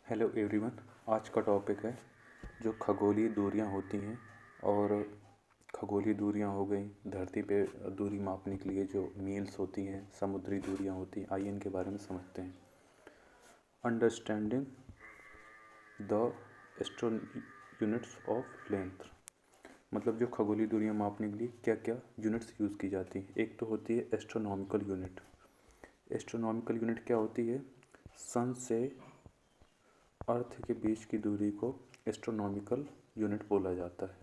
Hello everyone. आज का topic है जो खगोलीय दूरियां होती हैं और खगोलीय दूरियां हो गई धरती पे दूरी मापने के लिए जो मील्स होती हैं, समुद्री दूरियां होती हैं। आइए इनके बारे में समझते हैं। Understanding the astro units of length, मतलब जो खगोलीय दूरियां मापने के लिए क्या क्या यूनिट्स यूज़ की जाती हैं। एक तो होती है एस्ट्रोनॉमिकल यूनिट। एस्ट्रोनॉमिकल यूनिट क्या होती है? सन से अर्थ के बीच की दूरी को एस्ट्रोनॉमिकल यूनिट बोला जाता है।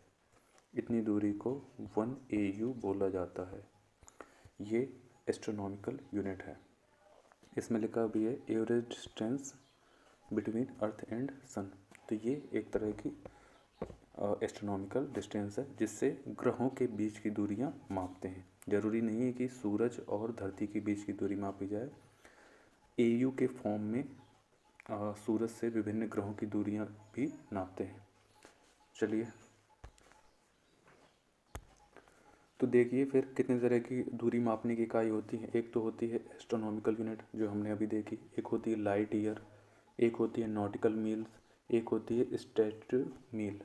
इतनी दूरी को 1 AU बोला जाता है। ये एस्ट्रोनॉमिकल यूनिट है। इसमें लिखा भी है average distance between earth and sun. तो ये एक तरह की एस्ट्रोनॉमिकल डिस्टेंस है जिससे ग्रहों के बीच की दूरियां मापते हैं। ज़रूरी नहीं है कि सूरज और धरती के बीच की दूरी मापी जाए। AU के फॉर्म में सूरज से विभिन्न ग्रहों की दूरियां भी नापते हैं। चलिए तो देखिए फिर कितने तरह की दूरी मापने की इकाई होती है। एक तो होती है एस्ट्रोनॉमिकल यूनिट जो हमने अभी देखी, एक होती है लाइट ईयर, एक होती है नॉटिकल मील्स, एक होती है स्ट्रेटो मील।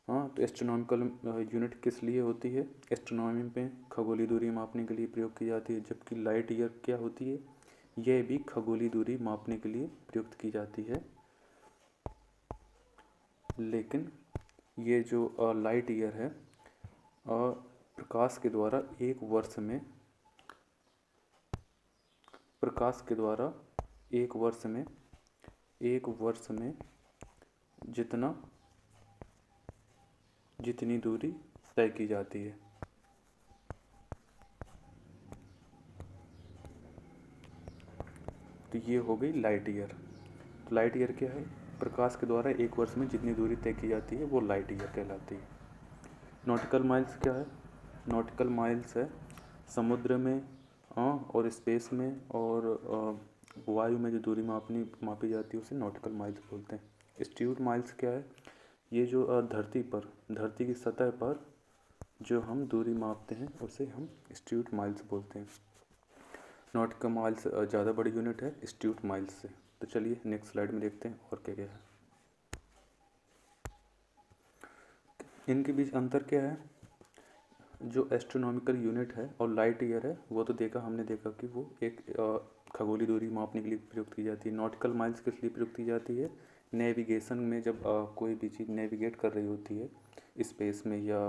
हाँ, तो एस्ट्रोनॉमिकल यूनिट किस लिए होती है? एस्ट्रोनॉमी में खगोलीय दूरी मापने के लिए प्रयोग की जाती है। जबकि लाइट ईयर क्या होती है? यह भी खगोलीय दूरी मापने के लिए प्रयुक्त की जाती है। लेकिन ये जो लाइट ईयर है प्रकाश के द्वारा एक वर्ष में जितनी दूरी तय की जाती है। तो ये हो गई लाइट ईयर। तो लाइट ईयर क्या है? प्रकाश के द्वारा एक वर्ष में जितनी दूरी तय की जाती है वो लाइट ईयर कहलाती है। नॉटिकल माइल्स क्या है? नॉटिकल माइल्स है समुद्र में और स्पेस में और वायु में जो दूरी मापी जाती है उसे नॉटिकल माइल्स बोलते हैं। स्ट्यूट माइल्स क्या है? ये जो धरती की सतह पर जो हम दूरी मापते हैं उसे हम स्ट्यूट माइल्स बोलते हैं। नॉटिकल माइल्स ज़्यादा बड़ी यूनिट है स्ट्यूट माइल्स से। तो चलिए नेक्स्ट स्लाइड में देखते हैं और क्या क्या है। इनके बीच अंतर क्या है? जो एस्ट्रोनॉमिकल यूनिट है और लाइट ईयर है वो तो हमने देखा कि वो एक खगोलीय दूरी मापने के लिए प्रयुक्त की जाती है। नॉटिकल माइल्स किस लिए प्रयुक्त की जाती है? नेविगेशन में जब कोई भी चीज़ नेविगेट कर रही होती है स्पेस में या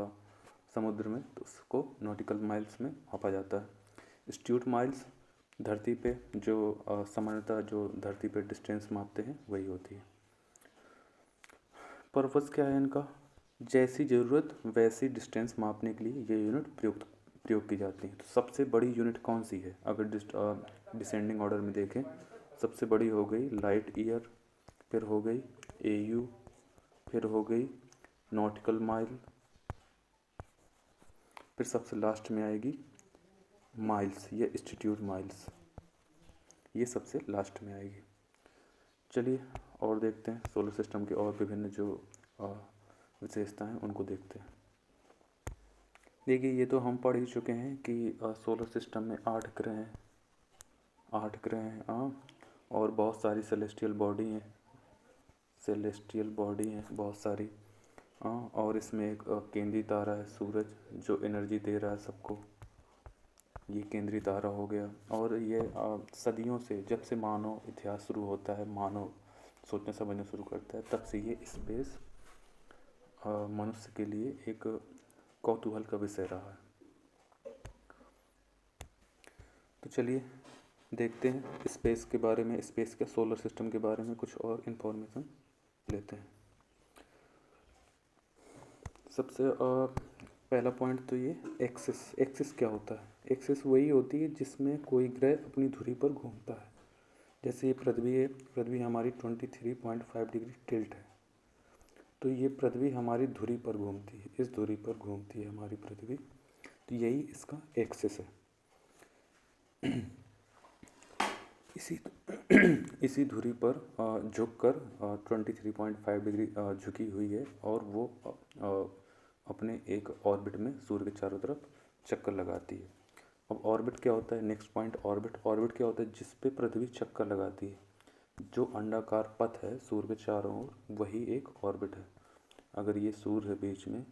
समुद्र में तो उसको नॉटिकल माइल्स में मापा जाता है। स्ट्यूट माइल्स धरती पे जो सामान्यतः जो धरती पे डिस्टेंस मापते हैं वही होती है। पर्पस क्या है इनका? जैसी ज़रूरत वैसी डिस्टेंस मापने के लिए ये यूनिट प्रयोग की जाती है। तो सबसे बड़ी यूनिट कौन सी है? अगर डिसेंडिंग ऑर्डर में देखें, सबसे बड़ी हो गई लाइट ईयर, फिर हो गई AU, फिर हो गई नॉटिकल माइल, फिर सबसे लास्ट में आएगी माइल्स या इंस्टीट्यूट माइल्स, ये सबसे लास्ट में आएगी। चलिए और देखते हैं सोलर सिस्टम के और विभिन्न जो विशेषताएं उनको देखते हैं। देखिए ये तो हम पढ़ ही चुके हैं कि सोलर सिस्टम में 8 ग्रह हैं और बहुत सारी सेलेस्टियल बॉडी हैं बहुत सारी। और इसमें एक केंद्रीय तारा है सूरज जो एनर्जी दे रहा है सबको, ये केंद्रीय तारा हो गया। और ये सदियों से, जब से मानव इतिहास शुरू होता है, मानव सोचना समझना शुरू करता है, तब से ये स्पेस मनुष्य के लिए एक कौतूहल का विषय रहा है। तो चलिए देखते हैं स्पेस के बारे में, स्पेस के सोलर सिस्टम के बारे में कुछ और इन्फॉर्मेशन लेते हैं। सबसे पहला पॉइंट तो ये एक्सिस क्या होता है? एक्सिस वही होती है जिसमें कोई ग्रह अपनी धुरी पर घूमता है। जैसे ये पृथ्वी है, पृथ्वी हमारी 23.5 डिग्री टिल्ट है, तो ये पृथ्वी हमारी धुरी पर घूमती है, इस धुरी पर घूमती है हमारी पृथ्वी, तो यही इसका एक्सिस है। इसी धुरी पर झुककर 23.5 डिग्री झुकी हुई है और वो अपने एक ऑर्बिट में सूर्य के चारों तरफ चक्कर लगाती है। अब ऑर्बिट क्या होता है? नेक्स्ट पॉइंट ऑर्बिट क्या होता है? जिस पे पृथ्वी चक्कर लगाती है। जो अंडाकार पथ है सूर्य के चारों ओर, वही एक ऑर्बिट है। अगर ये सूर्य है बीच में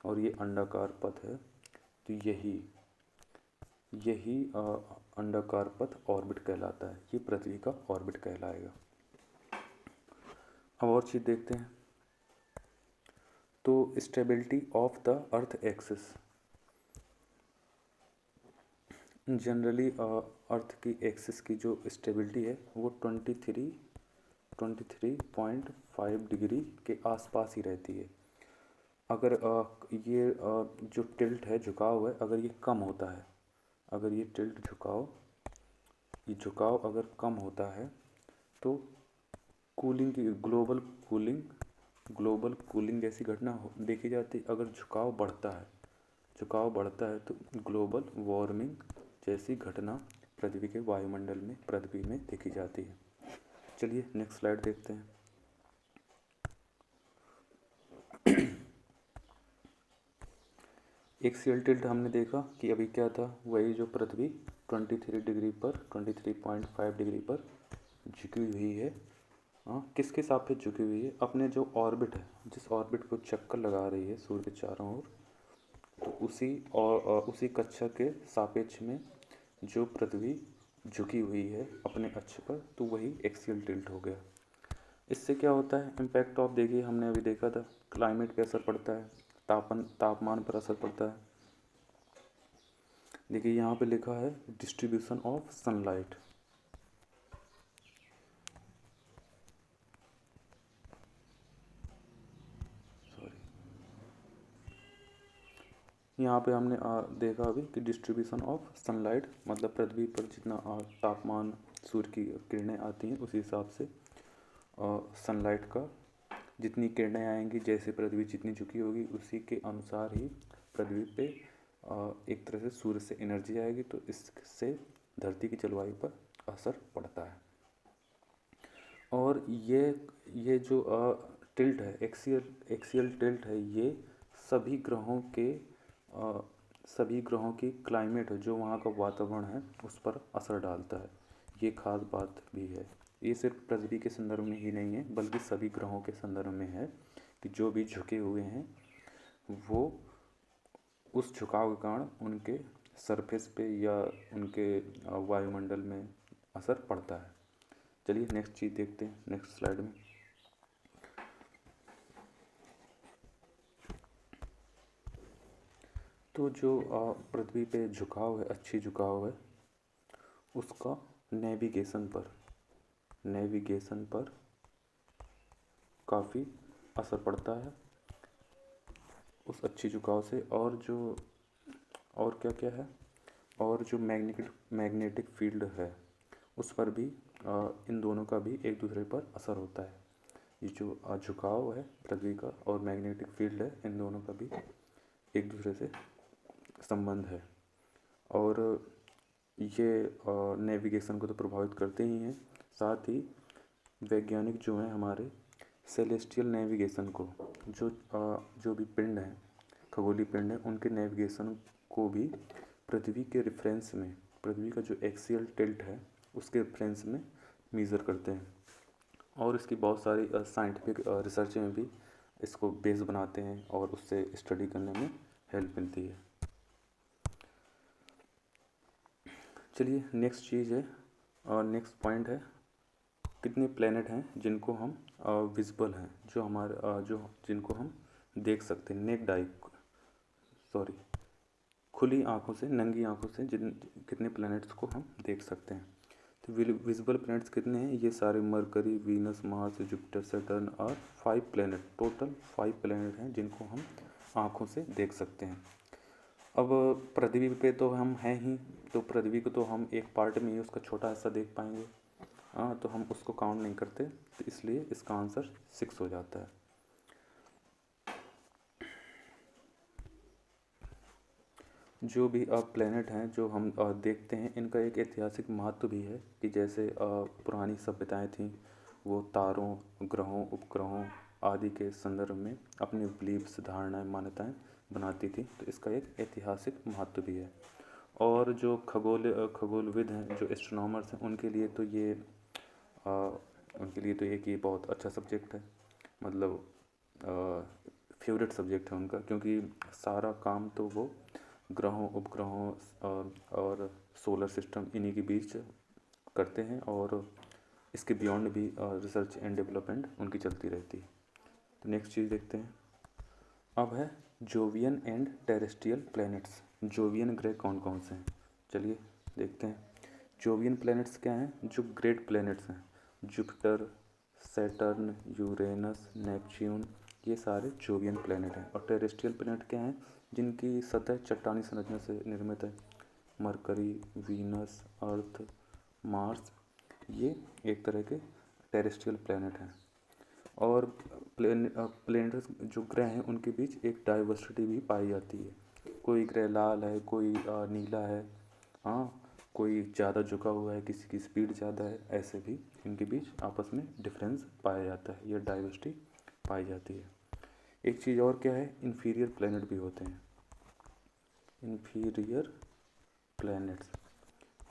और ये अंडाकार पथ है, तो यही यही अंडाकार पथ ऑर्बिट कहलाता है। ये पृथ्वी का ऑर्बिट कहलाएगा। अब और चीज़ देखते हैं। तो stability of the earth axis, generally earth की एक्सिस की जो स्टेबिलिटी है वो 23.5 डिग्री के आसपास ही रहती है। अगर ये जो टिल्ट है, झुकाव है, अगर ये कम होता है, अगर ये टिल्ट झुकाव अगर कम होता है तो कूलिंग की ग्लोबल कूलिंग जैसी घटना देखी जाती है। अगर झुकाव बढ़ता है तो ग्लोबल वार्मिंग जैसी घटना पृथ्वी में देखी जाती है। चलिए नेक्स्ट स्लाइड देखते हैं। एक्सियल टिल्ट हमने देखा कि अभी क्या था, वही जो पृथ्वी 23.5 डिग्री पर झुकी हुई है। किसके सापेक्ष झुकी हुई है? अपने जो ऑर्बिट है, जिस ऑर्बिट को चक्कर लगा रही है सूर्य के चारों ओर, तो उसी कक्षा के सापेक्ष में जो पृथ्वी झुकी हुई है अपने अक्ष पर, तो वही एक्सियल टिल्ट हो गया। इससे क्या होता है इम्पैक्ट ऑफ, देखिए हमने अभी देखा था क्लाइमेट पे असर पड़ता है, तापमान पर असर पड़ता है। देखिए यहाँ पे लिखा है डिस्ट्रीब्यूशन ऑफ सनलाइट। यहाँ पे हमने देखा अभी कि डिस्ट्रीब्यूशन ऑफ सनलाइट मतलब पृथ्वी पर जितना तापमान सूर्य की किरणें आती हैं उसी हिसाब से सनलाइट का जितनी किरणें आएंगी, जैसे पृथ्वी जितनी झुकी होगी उसी के अनुसार ही पृथ्वी पे एक तरह से सूर्य से एनर्जी आएगी, तो इससे धरती की जलवायु पर असर पड़ता है। और ये जो टिल्ट है, एक्सियल टिल्ट है, ये सभी ग्रहों की क्लाइमेट है, जो वहाँ का वातावरण है, उस पर असर डालता है। ये खास बात भी है। ये सिर्फ पृथ्वी के संदर्भ में ही नहीं है, बल्कि सभी ग्रहों के संदर्भ में है कि जो भी झुके हुए हैं वो उस झुकाव के कारण उनके सरफेस पे या उनके वायुमंडल में असर पड़ता है। चलिए नेक्स्ट चीज़ देखते हैं नेक्स्ट स्लाइड में। तो जो पृथ्वी पे झुकाव है, अच्छी झुकाव है, उसका नेविगेशन पर काफ़ी असर पड़ता है उस अच्छी झुकाव से। और क्या क्या है, और जो मैग्नेटिक फील्ड है उस पर भी इन दोनों का भी एक दूसरे पर असर होता है। ये जो झुकाव है पृथ्वी का और मैग्नेटिक फील्ड है, इन दोनों का भी एक दूसरे से संबंध है। और ये नेविगेशन को तो प्रभावित करते ही हैं, साथ ही वैज्ञानिक जो हैं हमारे सेलेस्टियल नेविगेशन को, जो भी पिंड हैं, खगोलीय पिंड हैं, उनके नेविगेशन को भी पृथ्वी के रेफरेंस में, पृथ्वी का जो एक्सियल टिल्ट है उसके रेफरेंस में मेज़र करते हैं। और इसकी बहुत सारी साइंटिफिक रिसर्च में भी इसको बेस बनाते हैं और उससे स्टडी करने में हेल्प मिलती है। चलिए नेक्स्ट चीज़ है और नेक्स्ट पॉइंट है, कितने प्लेनेट हैं जिनको हम विजिबल हैं, जो हमारे जिनको हम देख सकते हैं, खुली आँखों से, नंगी आँखों से कितने प्लैनेट्स को हम देख सकते हैं। तो विजिबल प्लैनेट्स कितने हैं? ये सारे mercury, Venus, Mars, Jupiter, Saturn और 5 प्लैनेट, टोटल 5 प्लैनेट हैं जिनको हम आँखों से देख सकते हैं। अब पृथ्वी पे तो हम हैं ही, तो पृथ्वी को तो हम एक पार्ट में ही उसका छोटा हिस्सा देख पाएंगे, तो हम उसको काउंट नहीं करते, तो इसलिए इसका आंसर 6 हो जाता है। जो भी प्लैनेट हैं जो हम देखते हैं, इनका एक ऐतिहासिक महत्व भी है कि जैसे पुरानी सभ्यताएं थीं, वो तारों, ग्रहों, उपग्रहों आदि के संदर्भ में अपनी बिलीव्स, धारणाएं, मान्यताएं बनाती थी, तो इसका एक ऐतिहासिक महत्व भी है। और जो खगोलविद हैं, जो एस्ट्रोनॉमर्स हैं, उनके लिए तो ये उनके लिए तो एक ये बहुत अच्छा सब्जेक्ट है, मतलब फेवरेट सब्जेक्ट है उनका, क्योंकि सारा काम तो वो ग्रहों, उपग्रहों और सोलर सिस्टम इन्हीं के बीच करते हैं, और इसके बियॉन्ड भी रिसर्च एंड डेवलपमेंट उनकी चलती रहती है। तो नेक्स्ट चीज़ देखते हैं, अब है Jovian and terrestrial planets. Jovian ग्रह कौन कौन से हैं, चलिए देखते हैं। जोवियन प्लैनेट्स क्या हैं, जो ग्रेट प्लैनेट्स हैं, जुपिटर, सैटर्न, यूरेनस, नेपच्यून, ये सारे जोवियन प्लैनेट हैं। और टेरेस्ट्रियल प्लैनेट क्या हैं, जिनकी सतह चट्टानी संरचना से निर्मित है, मरकरी, वीनस, अर्थ, मार्स, ये एक तरह के टेरेस्ट्रियल प्लैनेट हैं। और प्लैनेट्स जो ग्रह हैं उनके बीच एक डाइवर्सिटी भी पाई जाती है। कोई ग्रह लाल है, कोई नीला है, हाँ, कोई ज़्यादा झुका हुआ है, किसी की स्पीड ज़्यादा है, ऐसे भी इनके बीच आपस में डिफरेंस पाया जाता है, ये डाइवर्सिटी पाई जाती है। एक चीज़ और क्या है, इन्फीरियर प्लैनेट भी होते हैं। इन्फीरियर प्लैनेट्स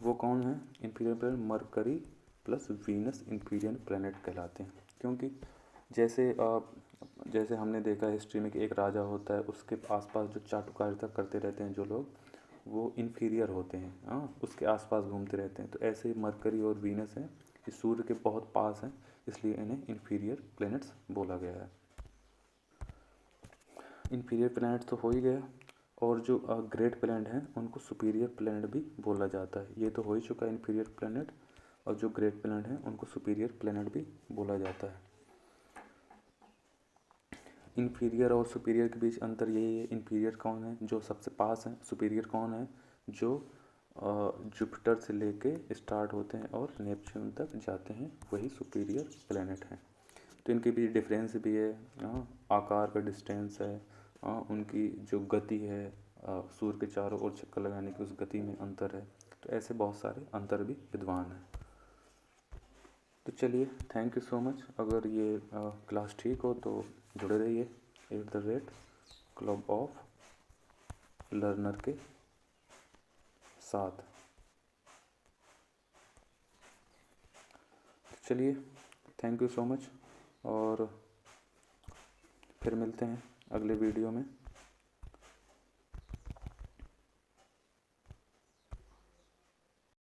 वो कौन है, inferior planet mercury plus Venus inferior planet कहलाते हैं। क्योंकि जैसे हमने देखा हिस्ट्री में कि एक राजा होता है, उसके आसपास जो चाटुकारिता करते रहते हैं जो लोग, वो इन्फीरियर होते हैं, हाँ, उसके आसपास घूमते रहते हैं। तो ऐसे ही मरकरी और वीनस हैं, ये सूर्य के बहुत पास हैं, इसलिए इन्हें इन्फीरियर प्लैनेट्स बोला गया है। इन्फीरियर प्लैनेट तो हो ही गया, और जो ग्रेट प्लैनेट हैं उनको सुपीरियर प्लैनेट भी बोला जाता है। ये तो हो ही चुका है इन्फीरियर प्लैनेट, और जो ग्रेट प्लैनेट हैं उनको सुपीरियर प्लैनेट भी बोला जाता है। इन्फीरियर और सुपीरियर के बीच अंतर यही है, इन्फीरियर कौन है, जो सबसे पास है, सुपीरियर कौन है, जो जुपिटर से लेके स्टार्ट होते हैं और नेपच्यून तक जाते हैं, वही सुपीरियर प्लैनेट हैं। तो इनके बीच डिफरेंस भी है, आकार का डिस्टेंस है, उनकी जो गति है, सूर्य के चारों ओर चक्कर लगाने की उस गति में अंतर है। तो ऐसे बहुत सारे अंतर भी विद्वान हैं। तो चलिए, थैंक यू सो मच। अगर ये क्लास ठीक हो तो जुड़े रहिए @क्लब ऑफ लर्नर के साथ। चलिए, थैंक यू सो मच, और फिर मिलते हैं अगले वीडियो में।